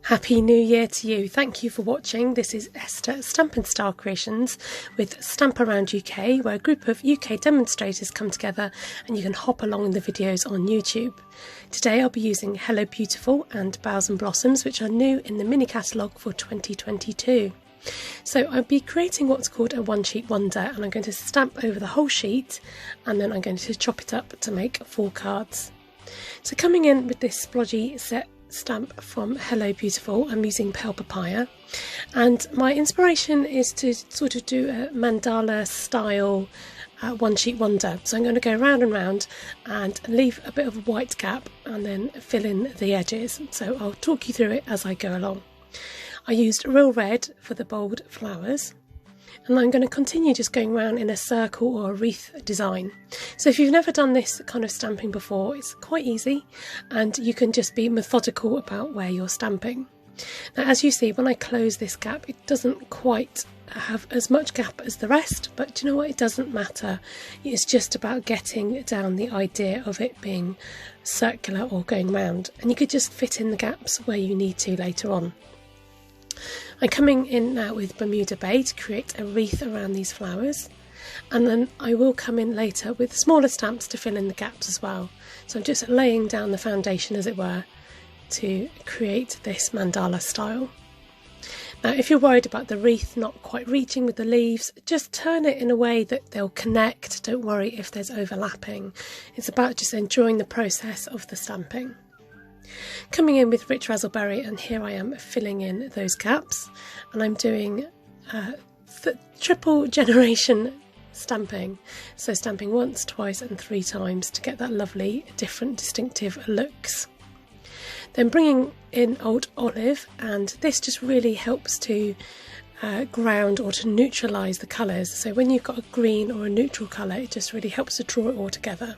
Happy New Year to you. Thank you for watching. This is Esther at Stamp and Style Creations with Stamp Around UK, where a group of UK demonstrators come together and you can hop along in the videos on YouTube. Today I'll be using Hello Beautiful and Boughs and Blossoms, which are new in the mini catalogue for 2022. So I'll be creating what's called a one sheet wonder, and I'm going to stamp over the whole sheet and then I'm going to chop it up to make 4 cards. So coming in with this splodgy set stamp from Hello Beautiful, I'm using Pale Papaya, and my inspiration is to sort of do a mandala style one sheet wonder. So I'm going to go round and round and leave a bit of a white gap and then fill in the edges. So I'll talk you through it as I go along. I used Real Red for the bold flowers, and I'm going to continue just going around in a circle or a wreath design. So if you've never done this kind of stamping before, it's quite easy and you can just be methodical about where you're stamping. Now, as you see, when I close this gap, it doesn't quite have as much gap as the rest, but do you know what? It doesn't matter. It's just about getting down the idea of it being circular or going round, and you could just fit in the gaps where you need to later on. I'm coming in now with Bermuda Bay to create a wreath around these flowers, and then I will come in later with smaller stamps to fill in the gaps as well. So I'm just laying down the foundation, as it were, to create this mandala style. Now, if you're worried about the wreath not quite reaching with the leaves, just turn it in a way that they'll connect. Don't worry if there's overlapping. It's about just enjoying the process of the stamping. Coming in with Rich Razzleberry, and here I am filling in those gaps, and I'm doing triple generation stamping, so stamping once, twice and 3 times to get that lovely different distinctive looks. Then bringing in Old Olive, and this just really helps to ground or to neutralise the colours. So when you've got a green or a neutral colour, it just really helps to draw it all together.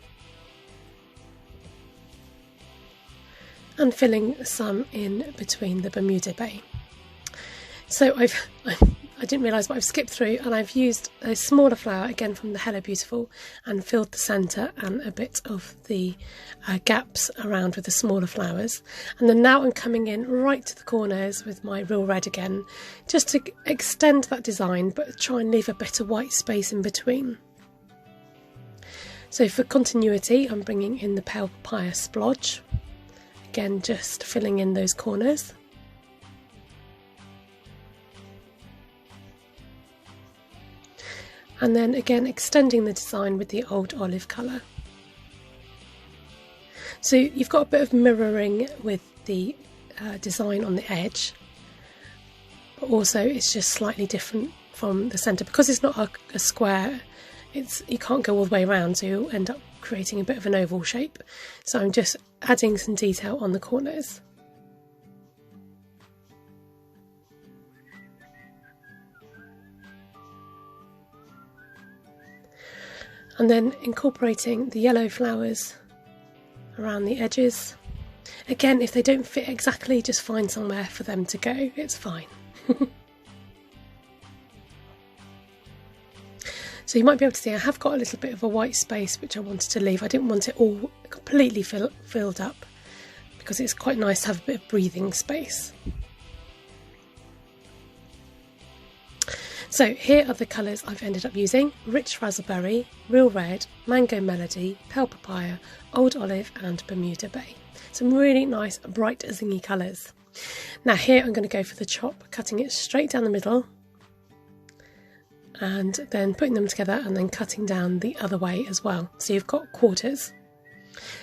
And filling some in between the Bermuda Bay. So I didn't realise, but I've skipped through and I've used a smaller flower again from the Hello Beautiful and filled the centre and a bit of the gaps around with the smaller flowers. And then now I'm coming in right to the corners with my Real Red again, just to extend that design but try and leave a bit of white space in between. So for continuity, I'm bringing in the Pale Papaya splodge. Again, just filling in those corners. And then again extending the design with the Old Olive colour. So you've got a bit of mirroring with the design on the edge, but also it's just slightly different from the centre. Because it's not a square, you can't go all the way around, so you'll end up creating a bit of an oval shape. So I'm just adding some detail on the corners. And then incorporating the yellow flowers around the edges. Again, if they don't fit exactly, just find somewhere for them to go, it's fine. So you might be able to see I have got a little bit of a white space which I wanted to leave. I didn't want it all completely filled up because it's quite nice to have a bit of breathing space. So here are the colours I've ended up using: Rich Razzleberry, Real Red, Mango Melody, Pale Papaya, Old Olive and Bermuda Bay. Some really nice bright zingy colours. Now here I'm going to go for the chop, cutting it straight down the middle, and then putting them together and then cutting down the other way as well. So you've got quarters.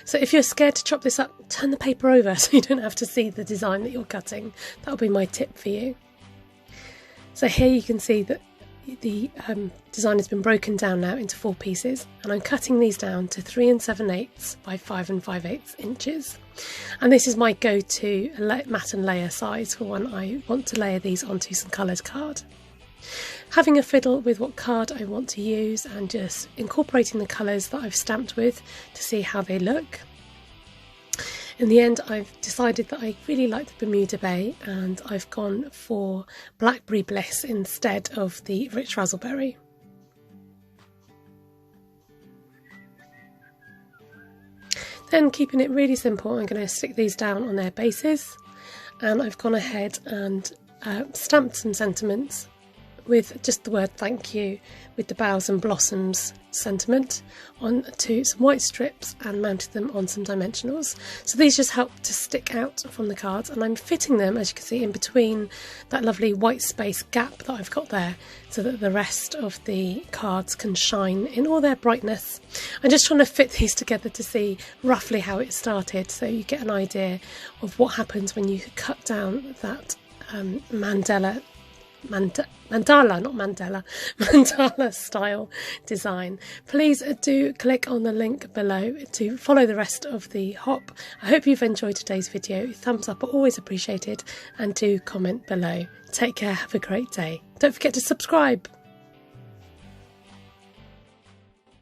So if you're scared to chop this up, turn the paper over so you don't have to see the design that you're cutting. That'll be my tip for you. So here you can see that the design has been broken down now into 4 pieces, and I'm cutting these down to 3 7/8 by 5 5/8 inches. And this is my go-to mat and layer size for when I want to layer these onto some coloured card. Having a fiddle with what card I want to use and just incorporating the colours that I've stamped with to see how they look. In the end, I've decided that I really like the Bermuda Bay, and I've gone for Blackberry Bliss instead of the Rich Razzleberry. Then, keeping it really simple, I'm going to stick these down on their bases and I've gone ahead and stamped some sentiments with just the word thank you with the boughs and blossoms sentiment onto some white strips and mounted them on some dimensionals. So these just help to stick out from the cards, and I'm fitting them, as you can see, in between that lovely white space gap that I've got there so that the rest of the cards can shine in all their brightness. I'm just trying to fit these together to see roughly how it started, so you get an idea of what happens when you cut down that mandala style design. Please do click on the link below to follow the rest of the hop. I hope you've enjoyed today's video. Thumbs up are always appreciated, and do comment below. Take care, have a great day. Don't forget to subscribe.